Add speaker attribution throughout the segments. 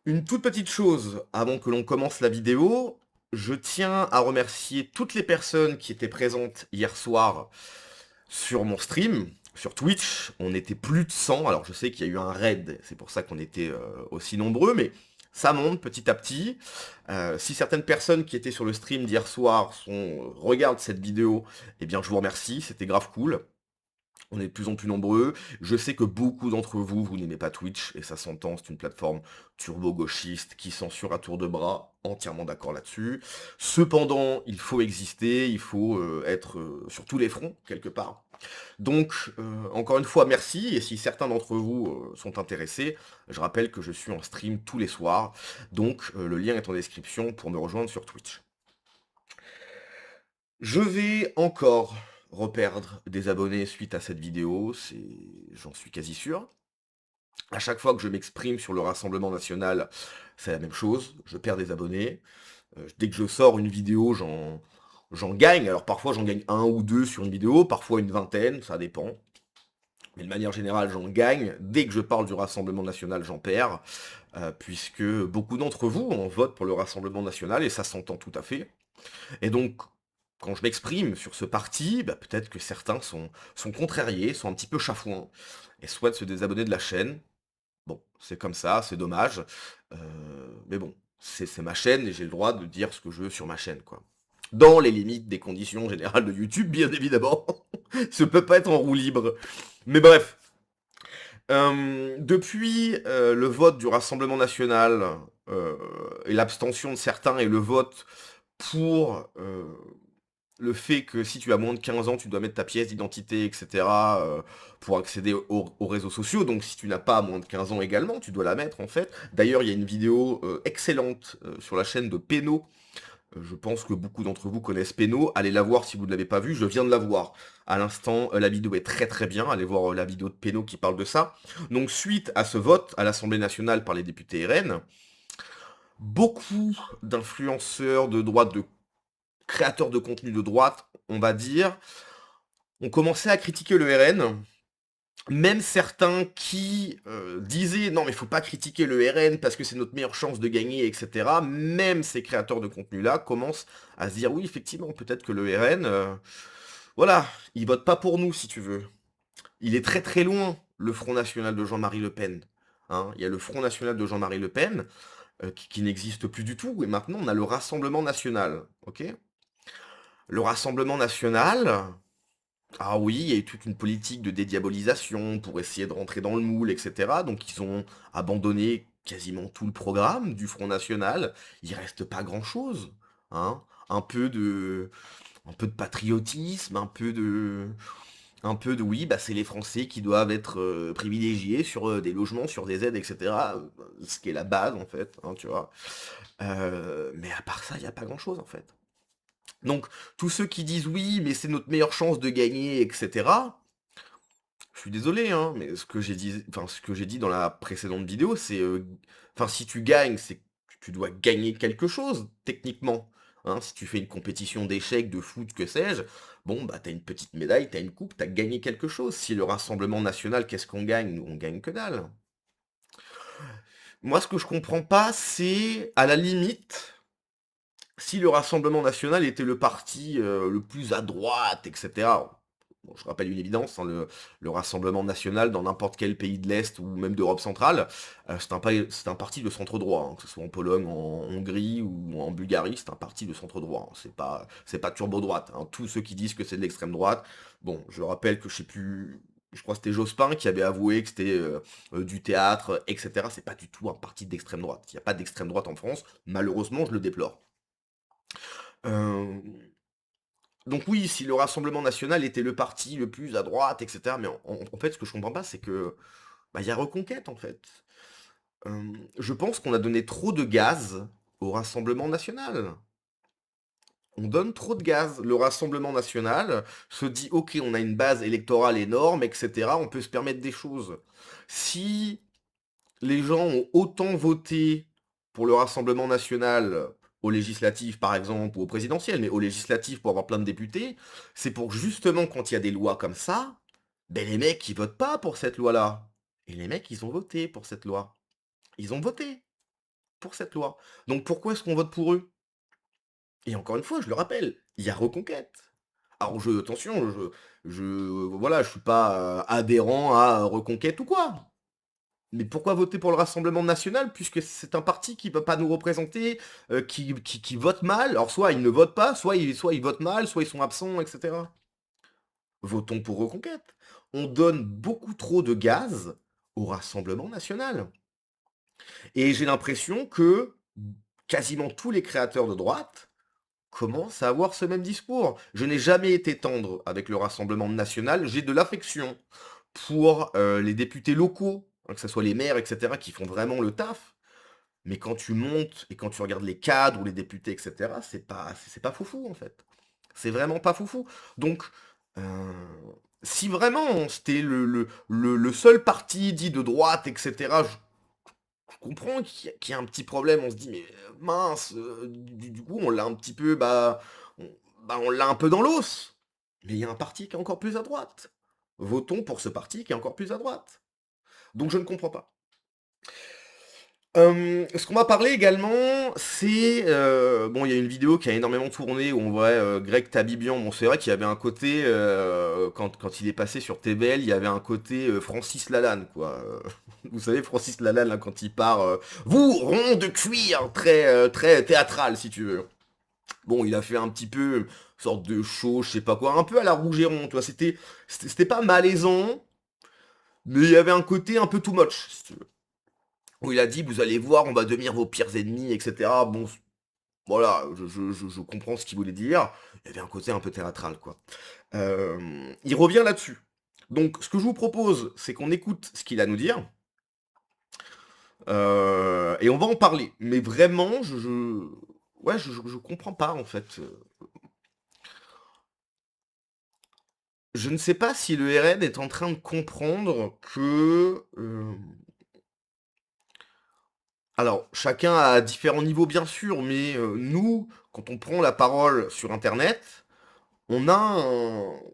Speaker 1: Une toute petite chose avant que l'on commence la vidéo, je tiens à remercier toutes les personnes qui étaient présentes hier soir sur mon stream, sur Twitch. On était plus de 100, alors je sais qu'il y a eu un raid, c'est pour ça qu'on était aussi nombreux, mais ça monte petit à petit. Si certaines personnes qui étaient sur le stream d'hier soir regardent cette vidéo, eh bien je vous remercie, c'était grave cool. On est de plus en plus nombreux. Je sais que beaucoup d'entre vous, vous n'aimez pas Twitch, et ça s'entend, c'est une plateforme turbo-gauchiste qui censure à tour de bras, entièrement d'accord là-dessus. Cependant, il faut exister, il faut être sur tous les fronts, quelque part. Donc, encore une fois, merci, et si certains d'entre vous sont intéressés, je rappelle que je suis en stream tous les soirs, donc le lien est en description pour me rejoindre sur Twitch. Je vais encore reperdre des abonnés suite à cette vidéo, j'en suis quasi sûr. À chaque fois que je m'exprime sur le Rassemblement national, c'est la même chose, je perds des abonnés. Dès que je sors une vidéo, j'en gagne. Alors parfois j'en gagne un ou deux sur une vidéo, parfois une vingtaine, ça dépend. Mais de manière générale, j'en gagne. Dès que je parle du Rassemblement national, j'en perds, puisque beaucoup d'entre vous en votent pour le Rassemblement national, et ça s'entend tout à fait. Et donc, quand je m'exprime sur ce parti, bah, peut-être que certains sont contrariés, sont un petit peu chafouins, et souhaitent se désabonner de la chaîne. Bon, c'est comme ça, c'est dommage. Heu, mais bon, c'est ma chaîne et j'ai le droit de dire ce que je veux sur ma chaîne, quoi. Dans les limites des conditions générales de YouTube, bien évidemment. Ça peut pas être en roue libre. Mais bref, depuis, le vote du Rassemblement national, heu, et l'abstention de certains et le vote pour, le fait que si tu as moins de 15 ans, tu dois mettre ta pièce d'identité, et cetera, pour accéder aux réseaux sociaux. Donc si tu n'as pas moins de 15 ans également, tu dois la mettre en fait. D'ailleurs, il y a une vidéo excellente sur la chaîne de Péno. Je pense que beaucoup d'entre vous connaissent Péno. Allez la voir si vous ne l'avez pas vue. Je viens de la voir à l'instant. La vidéo est très très bien. Allez voir la vidéo de Péno qui parle de ça. Donc suite à ce vote à l'Assemblée nationale par les députés RN, beaucoup d'influenceurs de droite, de créateurs de contenu de droite, on va dire, ont commencé à critiquer le RN, même certains qui disaient non mais faut pas critiquer le RN parce que c'est notre meilleure chance de gagner, etc. Même ces créateurs de contenu-là commencent à se dire oui effectivement peut-être que le RN, voilà, il vote pas pour nous si tu veux. Il est très très loin le Front National de Jean-Marie Le Pen. Hein. Il y a le Front National de Jean-Marie Le Pen qui n'existe plus du tout et maintenant on a le Rassemblement National. Ok. Le Rassemblement National, ah oui, il y a eu toute une politique de dédiabolisation pour essayer de rentrer dans le moule, etc. Donc ils ont abandonné quasiment tout le programme du Front National. Il reste pas grand-chose, hein. Un peu de, un peu de patriotisme, un peu de oui, bah c'est les Français qui doivent être privilégiés sur des logements, sur des aides, etc. Ce qui est la base en fait, hein, tu vois. Mais à part ça, il y a pas grand-chose en fait. Donc, tous ceux qui disent oui, mais c'est notre meilleure chance de gagner, etc. Je suis désolé, hein, mais ce que j'ai dit dans la précédente vidéo, c'est, enfin, si tu gagnes, c'est que tu dois gagner quelque chose, techniquement. Hein, si tu fais une compétition d'échecs, de foot, que sais-je, bon, bah, t'as une petite médaille, t'as une coupe, t'as gagné quelque chose. Si le Rassemblement national, qu'est-ce qu'on gagne? Nous, on gagne que dalle. Moi, ce que je comprends pas, c'est, à la limite, si le Rassemblement national était le parti, le plus à droite et cetera, bon, je rappelle une évidence, hein, le Rassemblement national dans n'importe quel pays de l'Est ou même d'Europe centrale, c'est un parti de centre droit, hein, que ce soit en Pologne, en Hongrie ou en Bulgarie, c'est un parti de centre droit, hein, c'est pas turbo droite, hein. Tous ceux qui disent que c'est de l'extrême droite, bon, je rappelle que je sais plus, je crois que c'était Jospin qui avait avoué que c'était, du théâtre et cetera. C'est pas du tout un parti d'extrême droite. Il y a pas d'extrême droite en France, malheureusement, je le déplore. Hem, donc oui, si le Rassemblement national était le parti le plus à droite et cetera, mais en fait, ce que je comprends pas, c'est que, bah, il y a reconquête, en fait. Je pense qu'on a donné trop de gaz au Rassemblement national. On donne trop de gaz. Le Rassemblement national se dit: «OK, on a une base électorale énorme et cetera, on peut se permettre des choses». Si les gens ont autant voté pour le Rassemblement national aux législatives, par exemple, ou aux présidentielles, mais aux législatives pour avoir plein de députés, c'est pour justement quand il y a des lois comme ça, ben les mecs ils votent pas pour cette loi-là. Et les mecs ils ont voté pour cette loi. Ils ont voté. pour cette loi. Donc pourquoi est-ce qu'on vote pour eux? Et encore une fois, je le rappelle, il y a reconquête. Alors attention, voilà, je suis pas, adhérent à Reconquête ou quoi. Mais pourquoi voter pour le Rassemblement national puisque c'est un parti qui ne peut pas nous représenter, qui vote mal? Alors soit ils ne votent pas, soit ils votent mal, soit ils sont absents, et cetera. Votons pour Reconquête. On donne beaucoup trop de gaz au Rassemblement national. Et j'ai l'impression que quasiment tous les créateurs de droite commencent à avoir ce même discours. Je n'ai jamais été tendre avec le Rassemblement national, j'ai de l'affection pour les députés locaux, hein, que ce soit les maires, etc., qui font vraiment le taf. Mais quand tu montes et quand tu regardes les cadres ou les députés, etc., c'est pas foufou en fait. C'est vraiment pas foufou. Donc, euh, si vraiment c'était le seul parti dit de droite, etc., je comprends qu'il y a un petit problème. On se dit, mais mince, du coup, on l'a un petit peu, on l'a un peu dans l'os. Mais il y a un parti qui est encore plus à droite. Votons pour ce parti qui est encore plus à droite. Donc je ne comprends pas. Ce qu'on va parler également, c'est, bon, il y a une vidéo qui a énormément tourné où on voit, Greg Tabibian. Bon, c'est vrai qu'il y avait un côté, quand il est passé sur TBL, il y avait un côté, Francis Lalanne, quoi. Vous savez, Francis Lalanne, là, quand il part, «Vous, rond de cuir», très théâtral, si tu veux. Bon, il a fait un petit peu, sorte de show, je sais pas quoi, un peu à la Rougeron, tu vois? C'était pas malaisant, mais il y avait un côté un peu too much, si tu veux. Où il a dit: «Vous allez voir, on va devenir vos pires ennemis», et cetera. Bon, voilà, je comprends ce qu'il voulait dire. Il y avait un côté un peu théâtral, quoi. Il revient là-dessus. Donc, ce que je vous propose, c'est qu'on écoute ce qu'il a à nous dire, et on va en parler. Mais vraiment, ouais, je comprends pas, en fait. Je ne sais pas si le RN est en train de comprendre que, alors, chacun a différents niveaux, bien sûr, mais nous, quand on prend la parole sur internet, on a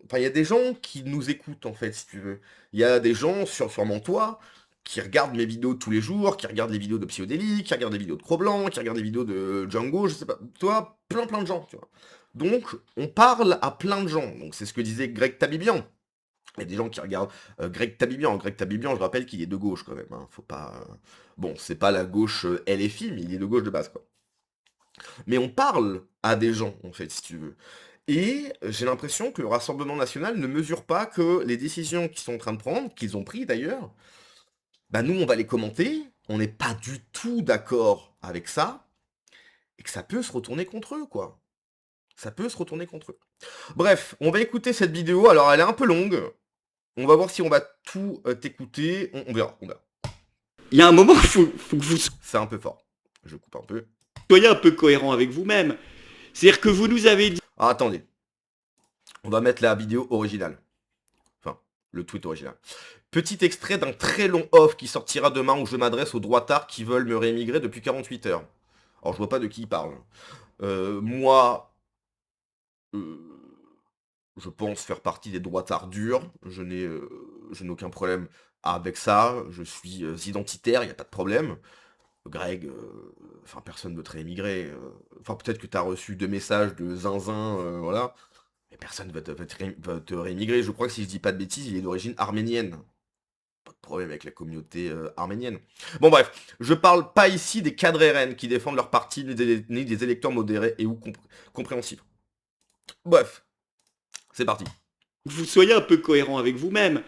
Speaker 1: enfin, il y a des gens qui nous écoutent, en fait, si tu veux. Il y a des gens, sûrement toi, qui regardent mes vidéos tous les jours, qui regardent les vidéos de Psyodélique, qui regardent les vidéos de Cro-Blanc, qui regardent les vidéos de Django, je sais pas. Toi, plein de gens, tu vois. Donc, on parle à plein de gens. Donc, c'est ce que disait Greg Tabibian. Il y a des gens qui regardent, Greg Tabibian. Greg Tabibian, je rappelle qu'il est de gauche quand même, hein. Faut pas, bon, c'est pas la gauche, LFI, mais il est de gauche de base, quoi. Mais on parle à des gens, en fait, si tu veux. Et j'ai l'impression que le Rassemblement national ne mesure pas que les décisions qu'ils sont en train de prendre, qu'ils ont pris d'ailleurs, bah nous on va les commenter, on n'est pas du tout d'accord avec ça, et que ça peut se retourner contre eux, quoi. Ça peut se retourner contre eux. Bref, on va écouter cette vidéo, alors elle est un peu longue, on va voir si on va tout écouter, on verra, on verra.
Speaker 2: Il y a un moment, faut que vous
Speaker 1: C'est un peu fort, je coupe un peu.
Speaker 2: soyez un peu cohérent avec vous-même. C'est-à-dire que vous nous avez dit...
Speaker 1: Ah, attendez, on va mettre la vidéo originale. Enfin, le tweet original. Petit extrait d'un très long off qui sortira demain où je m'adresse aux droitards qui veulent me réémigrer depuis 48 heures. Alors je vois pas de qui il parle. Moi, euh, je pense faire partie des droitards durs. Je n'ai aucun problème avec ça. Je suis identitaire, il n'y a pas de problème. Greg, enfin personne ne veut te réémigrer. Enfin peut-être que tu as reçu 2 messages de zinzin, voilà. Mais personne ne va te réémigrer. Je crois que si je dis pas de bêtises, il est d'origine arménienne. Pas de problème avec la communauté arménienne. Bon bref, je parle pas ici des cadres RN qui défendent leur parti, ni des électeurs modérés et ou compréhensifs. Bref, c'est parti.
Speaker 2: Vous soyez un peu cohérent avec vous-même.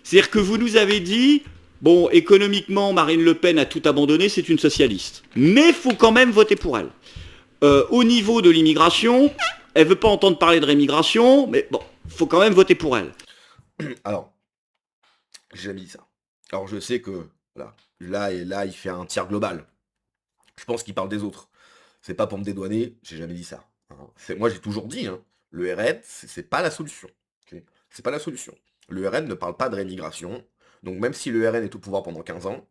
Speaker 2: C'est-à-dire que vous nous avez dit, bon, économiquement, Marine Le Pen a tout abandonné, c'est une socialiste. Mais il faut quand même voter pour elle. Au niveau de l'immigration, elle veut pas entendre parler de rémigration, mais bon, faut quand même voter pour elle.
Speaker 1: Alors, j'ai jamais dit ça. Alors je sais que, voilà, là, il fait un tir global. Je pense qu'il parle des autres. C'est pas pour me dédouaner, j'ai jamais dit ça, hein. Moi j'ai toujours dit, hein, le RN, c'est pas la solution. Ok, c'est pas la solution. Le RN ne parle pas de rémigration. Donc même si le RN est au pouvoir pendant 15 ans,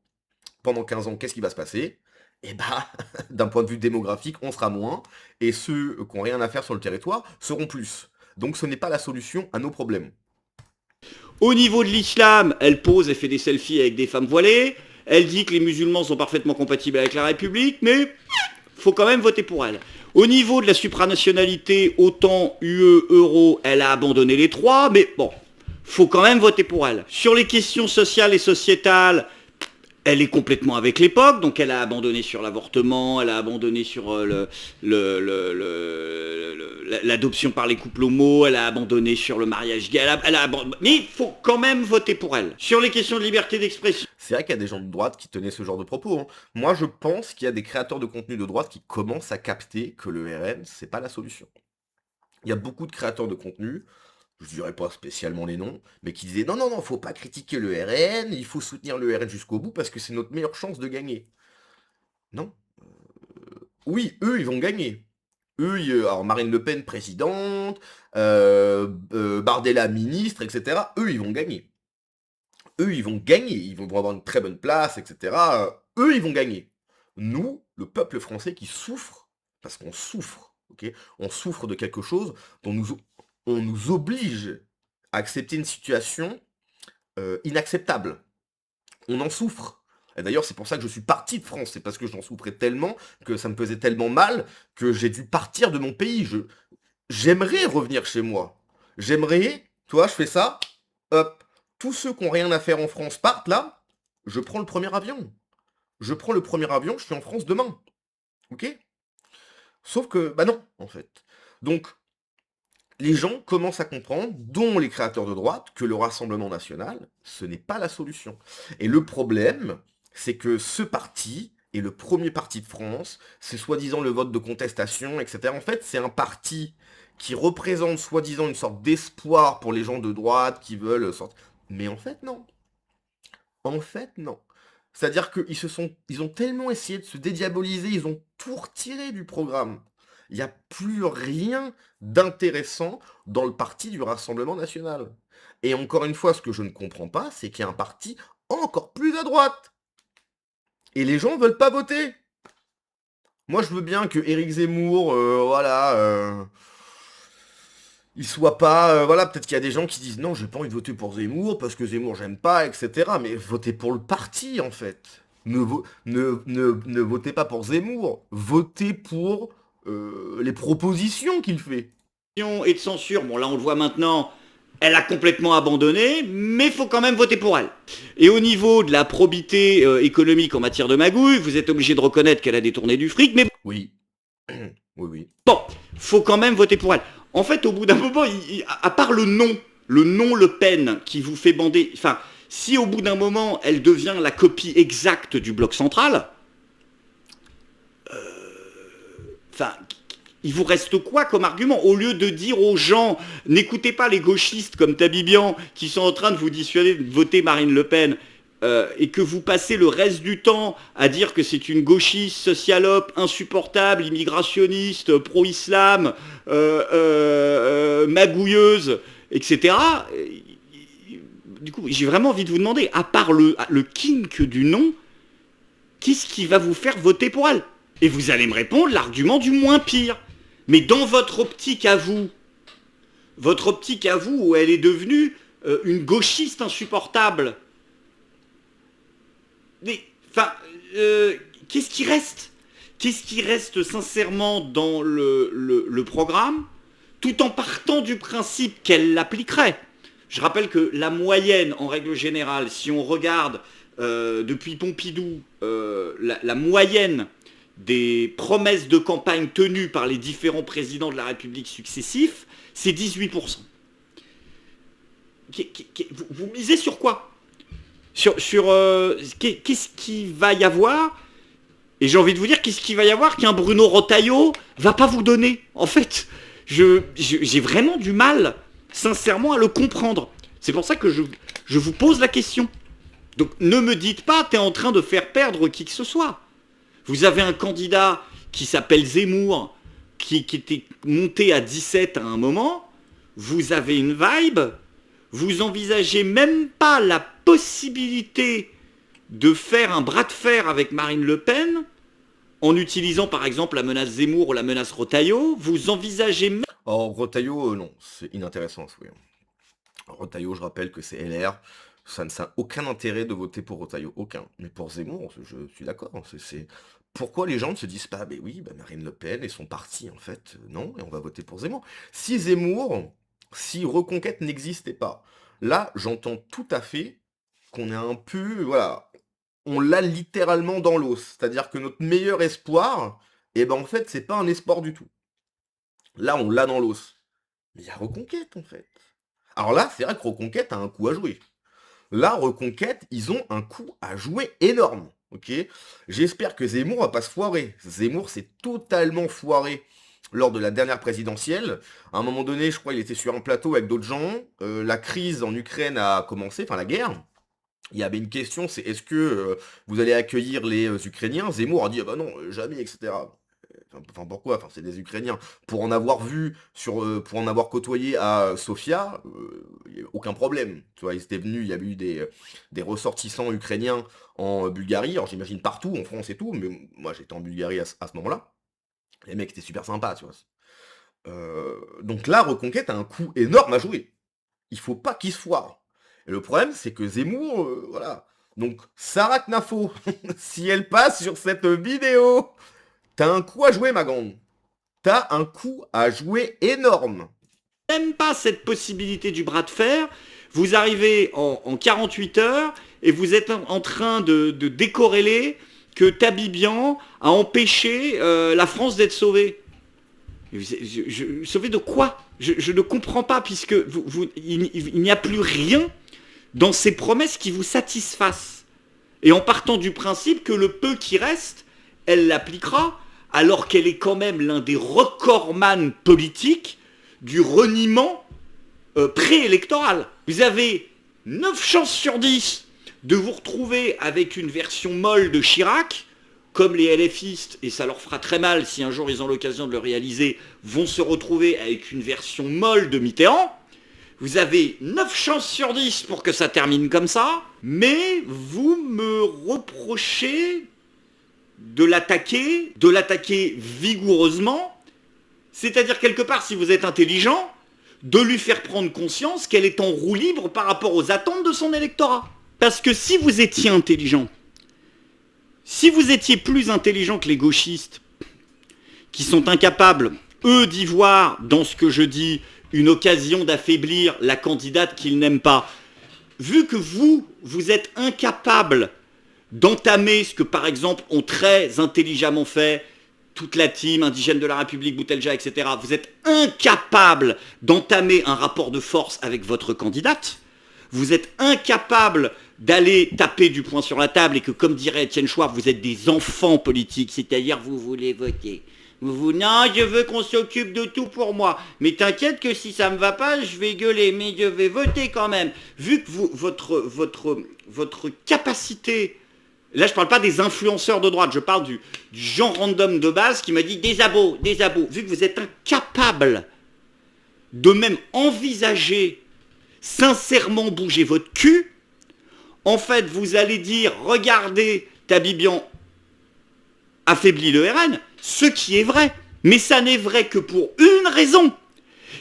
Speaker 1: qu'est-ce qui va se passer? Eh bah, d'un point de vue démographique, on sera moins, et ceux qui n'ont rien à faire sur le territoire seront plus. Donc ce n'est pas la solution à nos problèmes.
Speaker 2: Au niveau de l'islam, elle pose et fait des selfies avec des femmes voilées. Elle dit que les musulmans sont parfaitement compatibles avec la République, mais faut quand même voter pour elle. Au niveau de la supranationalité, OTAN, UE, Euro, elle a abandonné les trois, mais bon, faut quand même voter pour elle. Sur les questions sociales et sociétales, elle est complètement avec l'époque, donc elle a abandonné sur l'avortement, elle a abandonné sur l'adoption par les couples homo, elle a abandonné sur le mariage gay, mais il faut quand même voter pour elle. Sur les questions de liberté d'expression.
Speaker 1: C'est vrai qu'il y a des gens de droite qui tenaient ce genre de propos, hein. Moi, je pense qu'il y a des créateurs de contenu de droite qui commencent à capter que le RN, c'est pas la solution. Il y a beaucoup de créateurs de contenu, je dirais pas spécialement les noms, mais qui disaient non, non, non, faut pas critiquer le RN, il faut soutenir le RN jusqu'au bout parce que c'est notre meilleure chance de gagner. Non. Oui, eux, ils vont gagner. Eux, alors Marine Le Pen présidente, Bardella ministre, etc. Eux, ils vont gagner. Eux, ils vont gagner, ils vont avoir une très bonne place, etc. Eux, ils vont gagner. Nous, le peuple français qui souffre, parce qu'on souffre, ok, on souffre de quelque chose dont on nous oblige à accepter une situation inacceptable. On en souffre. Et d'ailleurs, c'est pour ça que je suis parti de France. C'est parce que j'en souffrais tellement, que ça me faisait tellement mal, que j'ai dû partir de mon pays. J'aimerais revenir chez moi. J'aimerais, toi, je fais ça, hop, tous ceux qui n'ont rien à faire en France partent là, je prends le premier avion. Je prends le premier avion, je suis en France demain. Ok? Sauf que, bah non, en fait. Donc, les gens commencent à comprendre, dont les créateurs de droite, que le Rassemblement national, ce n'est pas la solution. Et le problème, c'est que ce parti est le premier parti de France, c'est soi-disant le vote de contestation, etc. En fait, c'est un parti qui représente soi-disant une sorte d'espoir pour les gens de droite qui veulent sortir. Mais en fait, non. En fait, non. C'est-à-dire ils ont tellement essayé de se dédiaboliser, ils ont tout retiré du programme. Il n'y a plus rien d'intéressant dans le parti du Rassemblement national. Et encore une fois, ce que je ne comprends pas, c'est qu'il y a un parti encore plus à droite. Et les gens ne veulent pas voter. Moi, je veux bien que Éric Zemmour, il soit pas... voilà, peut-être qu'il y a des gens qui disent « Non, j'ai pas envie de voter pour Zemmour, parce que Zemmour, j'aime pas, etc. » Mais votez pour le parti, en fait. Ne votez pas pour Zemmour. Votez pour les propositions qu'il fait.
Speaker 2: Et de censure, bon là on le voit maintenant, elle a complètement abandonné, mais il faut quand même voter pour elle. Et au niveau de la probité économique en matière de magouille, vous êtes obligé de reconnaître qu'elle a détourné du fric, mais
Speaker 1: Oui. Oui, oui.
Speaker 2: bon, faut quand même voter pour elle. En fait, au bout d'un moment, à part le nom Le Pen qui vous fait bander, enfin, si au bout d'un moment elle devient la copie exacte du bloc central, enfin, il vous reste quoi comme argument? Au lieu de dire aux gens, n'écoutez pas les gauchistes comme Tabibian qui sont en train de vous dissuader de voter Marine Le Pen, et que vous passez le reste du temps à dire que c'est une gauchiste, socialope, insupportable, immigrationniste, pro-islam, magouilleuse, etc. Du coup, j'ai vraiment envie de vous demander, à part le kink du nom, qu'est-ce qui va vous faire voter pour elle? Et vous allez me répondre l'argument du moins pire. Mais dans votre optique à vous où elle est devenue une gauchiste insupportable, mais, enfin, qu'est-ce qui reste? Qu'est-ce qui reste sincèrement dans le programme, tout en partant du principe qu'elle l'appliquerait? Je rappelle que la moyenne, en règle générale, si on regarde depuis Pompidou, la moyenne des promesses de campagne tenues par les différents présidents de la République successifs, c'est 18%. Vous misez sur quoi? Qu'est-ce qu'il va y avoir? Et j'ai envie de vous dire, qu'est-ce qu'il va y avoir qu'un Bruno Retailleau va pas vous donner? En fait, j'ai vraiment du mal, sincèrement, à le comprendre. C'est pour ça que je vous pose la question. Donc ne me dites pas, t'es en train de faire perdre qui que ce soit. Vous avez un candidat qui s'appelle Zemmour, qui était monté à 17 à un moment. Vous avez une vibe. Vous envisagez même pas la possibilité de faire un bras de fer avec Marine Le Pen en utilisant par exemple la menace Zemmour ou la menace Retailleau. Vous envisagez même...
Speaker 1: Or, Retailleau, non, c'est inintéressant, oui. Retailleau, je rappelle que c'est LR. Ça n'a aucun intérêt de voter pour Retailleau, aucun. Mais pour Zemmour, je suis d'accord. Pourquoi les gens ne se disent pas, ben oui, ben Marine Le Pen et son parti, en fait, non, et on va voter pour Zemmour. Si Reconquête n'existait pas, là, j'entends tout à fait qu'on est un peu, voilà, on l'a littéralement dans l'os. C'est-à-dire que notre meilleur espoir, eh ben en fait, c'est pas un espoir du tout. Là, on l'a dans l'os. Mais il y a Reconquête, en fait. Alors là, c'est vrai que Reconquête a un coup à jouer. Là, Reconquête, ils ont un coup à jouer énorme. Ok. J'espère que Zemmour va pas se foirer. Zemmour s'est totalement foiré lors de la dernière présidentielle. À un moment donné, je crois qu'il était sur un plateau avec d'autres gens. La crise en Ukraine a commencé, enfin la guerre. Il y avait une question, c'est est-ce que vous allez accueillir les Ukrainiens? Zemmour a dit ah bah non, jamais, etc. Enfin pourquoi? Enfin c'est des Ukrainiens. Pour en avoir vu pour en avoir côtoyé à Sofia, il y a aucun problème. Tu vois, ils étaient venus, il y avait eu des ressortissants ukrainiens en Bulgarie. Alors j'imagine partout, en France et tout, mais moi j'étais en Bulgarie à ce moment-là. Les mecs étaient super sympas, tu vois. Donc là, Reconquête a un coup énorme à jouer. Il faut pas qu'il se foire. Et le problème, c'est que Zemmour, voilà. Donc, Sarah Knafo, si elle passe sur cette vidéo, t'as un coup à jouer, ma grande. T'as un coup à jouer énorme.
Speaker 2: Même pas cette possibilité du bras de fer. Vous arrivez en 48 heures et vous êtes en train de décorréler que Tabibian a empêché la France d'être sauvée. Sauvée de quoi? Je ne comprends pas, puisque il n'y a plus rien dans ces promesses qui vous satisfassent. Et en partant du principe que le peu qui reste, elle l'appliquera, alors qu'elle est quand même l'un des recordman politiques du reniement préélectoral. Vous avez 9 chances sur 10 de vous retrouver avec une version molle de Chirac, comme les LFistes, et ça leur fera très mal si un jour ils ont l'occasion de le réaliser, vont se retrouver avec une version molle de Mitterrand. Vous avez 9 chances sur 10 pour que ça termine comme ça, mais vous me reprochez de l'attaquer vigoureusement, c'est-à-dire quelque part, si vous êtes intelligent, de lui faire prendre conscience qu'elle est en roue libre par rapport aux attentes de son électorat. Parce que si vous étiez intelligent, si vous étiez plus intelligent que les gauchistes, qui sont incapables, eux, d'y voir dans ce que je dis une occasion d'affaiblir la candidate qu'ils n'aiment pas, vu que vous êtes incapable d'entamer ce que, par exemple, ont très intelligemment fait toute la team indigène de la République, Boutelja, etc., vous êtes incapable d'entamer un rapport de force avec votre candidate, vous êtes incapable d'aller taper du poing sur la table et que, comme dirait Étienne Chouard, vous êtes des enfants politiques, c'est-à-dire vous voulez voter. Non, je veux qu'on s'occupe de tout pour moi. Mais t'inquiète que si ça me va pas, je vais gueuler, mais je vais voter quand même. Vu que votre capacité... Là, je parle pas des influenceurs de droite, je parle du genre random de base qui m'a dit des abos. Vu que vous êtes incapable de même envisager sincèrement bouger votre cul, en fait, vous allez dire, regardez, Tabibian affaiblit le RN, ce qui est vrai. Mais ça n'est vrai que pour une raison.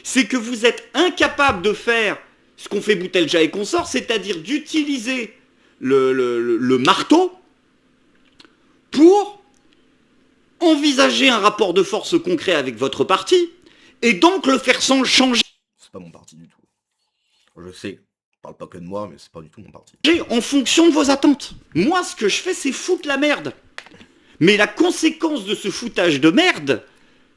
Speaker 2: C'est que vous êtes incapable de faire ce qu'ont fait Boutelja et consorts, c'est-à-dire d'utiliser le marteau pour envisager un rapport de force concret avec votre parti et donc le faire sans changer.
Speaker 1: C'est pas mon parti du tout. Je sais, je parle pas que de moi, mais c'est pas du tout mon parti.
Speaker 2: En fonction de vos attentes. Moi, ce que je fais, c'est foutre la merde. Mais la conséquence de ce foutage de merde,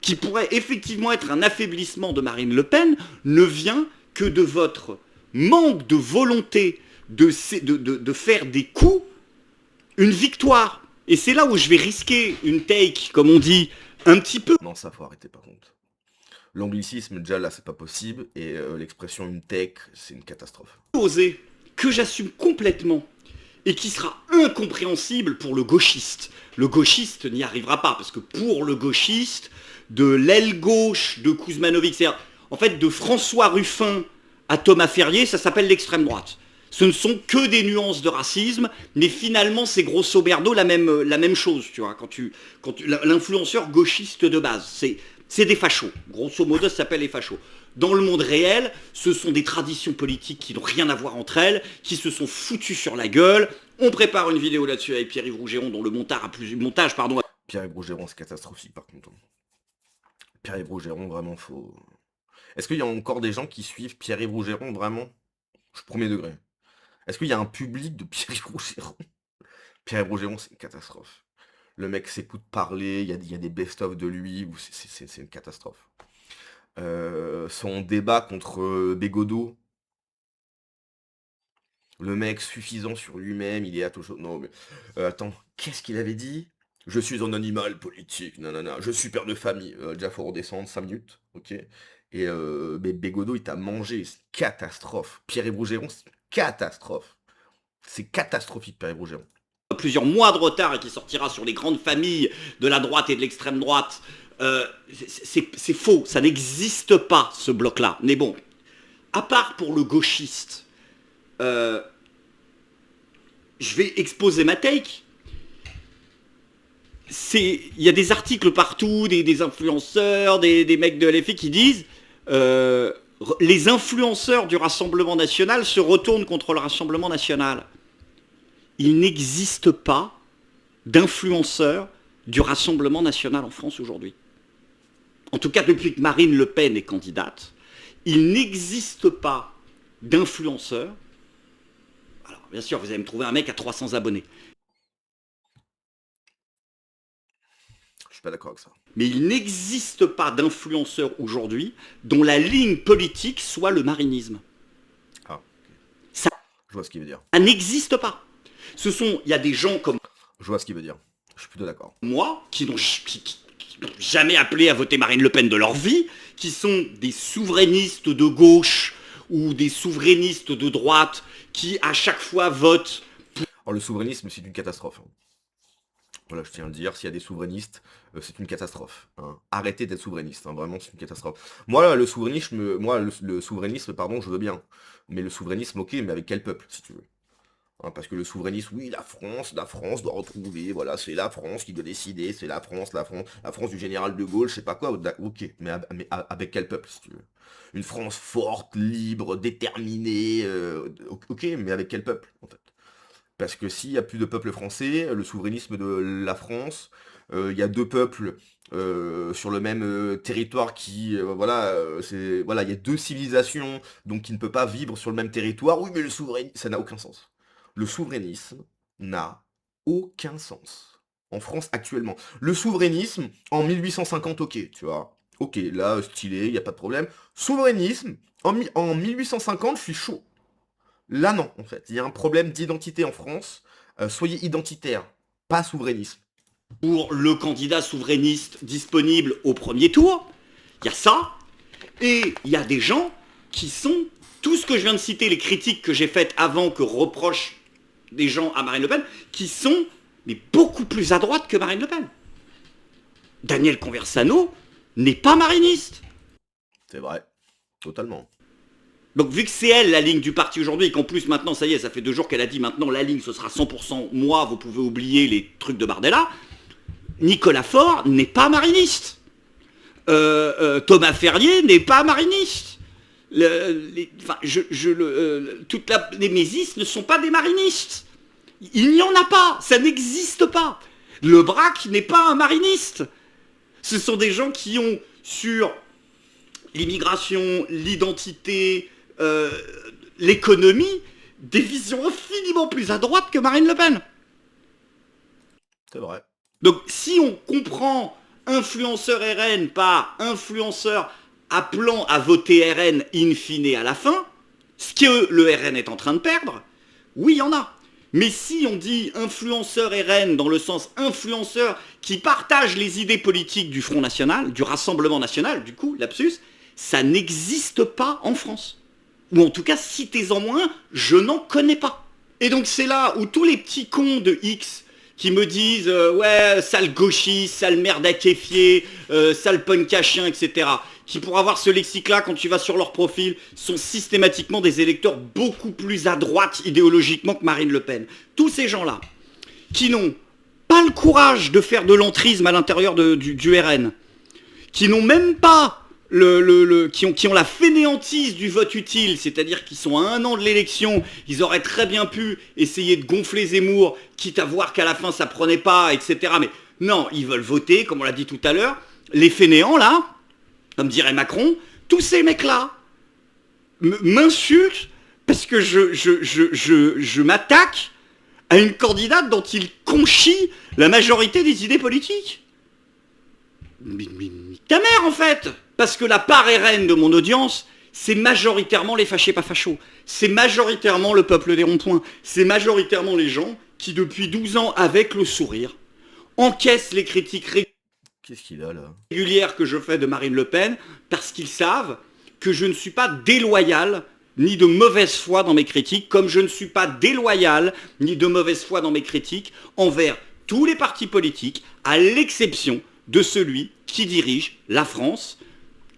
Speaker 2: qui pourrait effectivement être un affaiblissement de Marine Le Pen, ne vient que de votre manque de volonté de faire des coups une victoire. Et c'est là où je vais risquer une take, comme on dit, un petit peu.
Speaker 1: Non, ça faut arrêter par contre. L'anglicisme, déjà là, c'est pas possible, et l'expression une take, c'est une catastrophe.
Speaker 2: Osé, que j'assume complètement, et qui sera incompréhensible pour le gauchiste. Le gauchiste n'y arrivera pas, parce que pour le gauchiste, de l'aile gauche de Kuzmanovic, c'est-à-dire, en fait, de François Ruffin à Thomas Ferrier, ça s'appelle l'extrême droite. Ce ne sont que des nuances de racisme, mais finalement, c'est grosso merdo la même chose, tu vois, quand l'influenceur gauchiste de base. C'est des fachos. Grosso modo, ça s'appelle les fachos. Dans le monde réel, ce sont des traditions politiques qui n'ont rien à voir entre elles, qui se sont foutues sur la gueule. On prépare une vidéo là-dessus avec Pierre-Yves Rougeron, dont le montage, pardon.
Speaker 1: Pierre-Yves Rougeron, c'est catastrophique par contre. Pierre-Yves Rougeron, vraiment, faut... Est-ce qu'il y a encore des gens qui suivent Pierre-Yves Rougeron, vraiment? Je premier degré. Est-ce qu'il y a un public de Pierre-Yves Rougeron? Pierre-Yves Rougeron, c'est une catastrophe. Le mec s'écoute parler, il y a des best-of de lui, c'est une catastrophe. Son débat contre Bégodeau, le mec suffisant sur lui-même, il est à tout chaud. Non, mais attends, qu'est-ce qu'il avait dit? Je suis un animal politique, nanana, je suis père de famille. Déjà, faut redescendre 5 minutes, ok? Et Bégodeau, il t'a mangé, c'est une catastrophe. Pierre-Yves Rougeron, c'est une catastrophe. C'est catastrophique, Pierre-Yves Rougeron.
Speaker 2: Plusieurs mois de retard et qui sortira sur les grandes familles de la droite et de l'extrême droite. C'est faux, ça n'existe pas ce bloc-là. Mais bon, à part pour le gauchiste, je vais exposer ma take. Il y a des articles partout, des influenceurs, des mecs de LFI qui disent les influenceurs du Rassemblement National se retournent contre le Rassemblement National. Il n'existe pas d'influenceurs du Rassemblement National en France aujourd'hui. En tout cas, depuis que Marine Le Pen est candidate, il n'existe pas d'influenceurs. Alors, bien sûr, vous allez me trouver un mec à 300 abonnés.
Speaker 1: Je suis pas d'accord avec ça.
Speaker 2: Mais il n'existe pas d'influenceurs aujourd'hui dont la ligne politique soit le marinisme.
Speaker 1: Ah, ok.
Speaker 2: Ça
Speaker 1: Je vois ce qu'il veut dire.
Speaker 2: n'existe pas. Il y a des gens comme
Speaker 1: Je vois ce qu'il veut dire. Je suis plutôt d'accord.
Speaker 2: moi qui n'ont jamais appelé à voter Marine Le Pen de leur vie, qui sont des souverainistes de gauche ou des souverainistes de droite qui à chaque fois votent.
Speaker 1: Alors le souverainisme, c'est une catastrophe. Voilà, je tiens à le dire, s'il y a des souverainistes, c'est une catastrophe. Hein. Arrêtez d'être souverainiste, hein, vraiment, c'est une catastrophe. Moi, le souverainisme, pardon, je veux bien. Mais le souverainisme, ok, mais avec quel peuple, si tu veux. Hein, parce que le souverainisme, oui, la France doit retrouver, voilà, c'est la France qui doit décider, c'est la France du général de Gaulle, je sais pas quoi, ok, mais avec quel peuple, si tu veux. Une France forte, libre, déterminée, ok, mais avec quel peuple, en fait. Parce que s'il n'y a plus de peuple français, le souverainisme de la France, il y a deux peuples sur le même territoire qui, il y a deux civilisations, donc qui ne peut pas vivre sur le même territoire. Oui, mais le souverainisme, ça n'a aucun sens. Le souverainisme n'a aucun sens en France actuellement. Le souverainisme, en 1850, ok, tu vois. Ok, là, stylé, il n'y a pas de problème. Souverainisme, en 1850, je suis chaud. Là, non, en fait. Il y a un problème d'identité en France. Soyez identitaire, pas souverainisme.
Speaker 2: Pour le candidat souverainiste disponible au premier tour, il y a ça. Et il y a des gens qui sont... Tout ce que je viens de citer, les critiques que j'ai faites avant que reprochent des gens à Marine Le Pen, qui sont mais beaucoup plus à droite que Marine Le Pen. Daniel Conversano n'est pas mariniste.
Speaker 1: C'est vrai, totalement.
Speaker 2: Donc vu que c'est elle la ligne du parti aujourd'hui, et qu'en plus maintenant, ça y est, ça fait 2 jours qu'elle a dit maintenant la ligne ce sera 100% moi, vous pouvez oublier les trucs de Bardella, Nicolas Faure n'est pas mariniste. Thomas Ferrier n'est pas mariniste. Les mésis ne sont pas des marinistes. Il n'y en a pas, ça n'existe pas. Le Braque n'est pas un mariniste. Ce sont des gens qui ont sur l'immigration, l'identité, l'économie, des visions infiniment plus à droite que Marine Le Pen.
Speaker 1: C'est vrai.
Speaker 2: Donc si on comprend influenceur RN par influenceur appelant à voter RN in fine à la fin, ce que le RN est en train de perdre, oui, il y en a. Mais si on dit influenceur RN dans le sens influenceur qui partage les idées politiques du Front National, du Rassemblement National, du coup, lapsus, ça n'existe pas en France. Ou en tout cas, citez-en moins, je n'en connais pas. Et donc c'est là où tous les petits cons de X qui me disent ouais, sale gauchiste, sale merde à kéfier, sale punk à chien, etc., qui pour avoir ce lexique-là, quand tu vas sur leur profil, sont systématiquement des électeurs beaucoup plus à droite idéologiquement que Marine Le Pen. Tous ces gens-là, qui n'ont pas le courage de faire de l'entrisme à l'intérieur du RN, qui n'ont même pas qui ont la fainéantise du vote utile, c'est-à-dire qu'ils sont à 1 an de l'élection, ils auraient très bien pu essayer de gonfler Zemmour, quitte à voir qu'à la fin ça prenait pas, etc. Mais non, ils veulent voter, comme on l'a dit tout à l'heure, les fainéants là, comme dirait Macron, tous ces mecs-là m'insultent parce que je m'attaque à une candidate dont ils conchient la majorité des idées politiques. Mais ta mère en fait. Parce que la part RN de mon audience, c'est majoritairement les fâchés pas fachos. C'est majoritairement le peuple des ronds-points. C'est majoritairement les gens qui, depuis 12 ans, avec le sourire, encaissent les critiques
Speaker 1: Qu'est-ce qu'il a là?
Speaker 2: régulières que je fais de Marine Le Pen, parce qu'ils savent que je ne suis pas déloyal ni de mauvaise foi dans mes critiques, comme je ne suis pas déloyal ni de mauvaise foi dans mes critiques envers tous les partis politiques, à l'exception de celui qui dirige la France,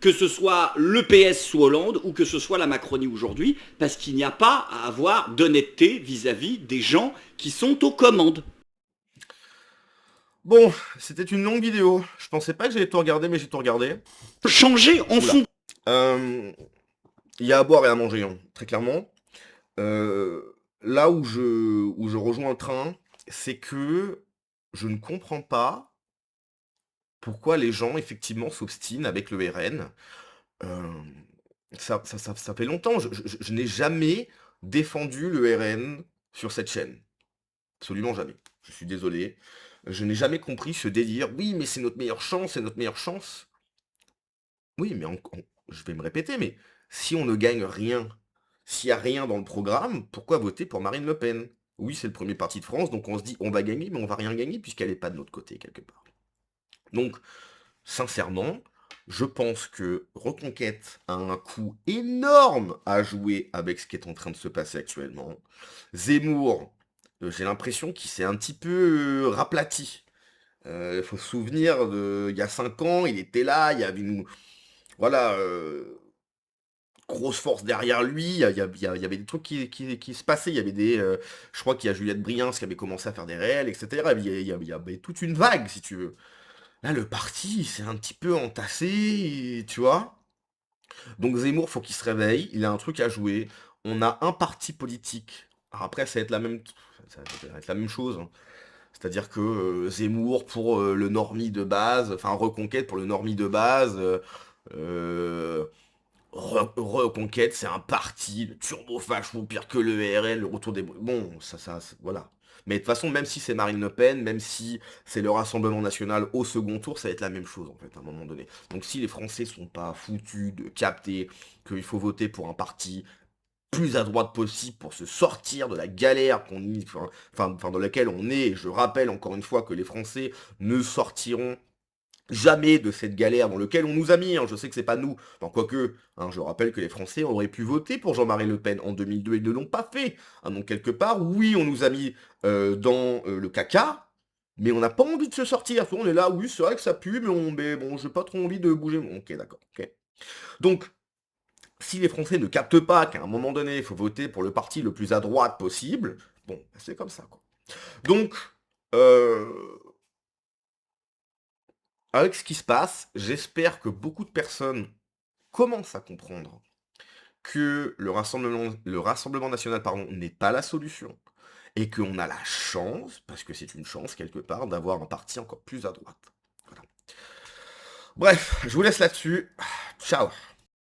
Speaker 2: que ce soit le PS sous Hollande ou que ce soit la Macronie aujourd'hui, parce qu'il n'y a pas à avoir d'honnêteté vis-à-vis des gens qui sont aux commandes.
Speaker 1: Bon, c'était une longue vidéo. Je pensais pas que j'allais tout regarder, mais j'ai tout regardé.
Speaker 2: Changer en fond.
Speaker 1: Il y a à boire et à manger, hein, très clairement. Là où je rejoins le train, c'est que je ne comprends pas pourquoi les gens, effectivement, s'obstinent avec le RN. Ça fait longtemps. Je n'ai jamais défendu le RN sur cette chaîne. Absolument jamais. Je suis désolé. Je n'ai jamais compris ce délire. Oui, mais c'est notre meilleure chance, c'est notre meilleure chance. Oui, mais je vais me répéter, mais si on ne gagne rien, s'il n'y a rien dans le programme, pourquoi voter pour Marine Le Pen? Oui, c'est le premier parti de France, donc on se dit on va gagner, mais on va rien gagner puisqu'elle n'est pas de notre côté quelque part. Donc, sincèrement, je pense que Reconquête a un coup énorme à jouer avec ce qui est en train de se passer actuellement. Zemmour, j'ai l'impression qu'il s'est un petit peu raplati. Il faut se souvenir il y a 5 ans, il était là, il y avait une... Voilà, grosse force derrière lui, il y avait des trucs qui se passaient, il y avait des... je crois qu'il y a Juliette Briens qui avait commencé à faire des réels, etc. Il y avait toute une vague, si tu veux. Là, le parti, c'est un petit peu entassé, tu vois. Donc Zemmour, faut qu'il se réveille, il a un truc à jouer. On a un parti politique. Alors après, ça va être la même chose, hein. C'est-à-dire que Zemmour pour le normie de base, enfin Reconquête pour le normie de base, Reconquête, c'est un parti, le turbo-facho, pire que le RN, le retour des... Bon, voilà. Mais de toute façon, même si c'est Marine Le Pen, même si c'est le Rassemblement National au second tour, ça va être la même chose, en fait, à un moment donné. Donc si les Français sont pas foutus de capter qu'il faut voter pour un parti plus à droite possible pour se sortir de la galère dans laquelle on est, et je rappelle encore une fois que les Français ne sortiront jamais de cette galère dans laquelle on nous a mis, hein. Je sais que c'est pas nous, enfin quoique, hein, je rappelle que les Français auraient pu voter pour Jean-Marie Le Pen en 2002 et ils ne l'ont pas fait, hein. Donc quelque part, oui, on nous a mis dans le caca, mais on n'a pas envie de se sortir. On est là, oui, c'est vrai que ça pue, mais bon, j'ai pas trop envie de bouger. Bon, ok, d'accord, ok. Donc, si les Français ne captent pas qu'à un moment donné, il faut voter pour le parti le plus à droite possible, bon, c'est comme ça, quoi. Donc, avec ce qui se passe, j'espère que beaucoup de personnes commencent à comprendre que le Rassemblement national, pardon, n'est pas la solution, et qu'on a la chance, parce que c'est une chance quelque part, d'avoir un parti encore plus à droite. Voilà. Bref, je vous laisse là-dessus. Ciao.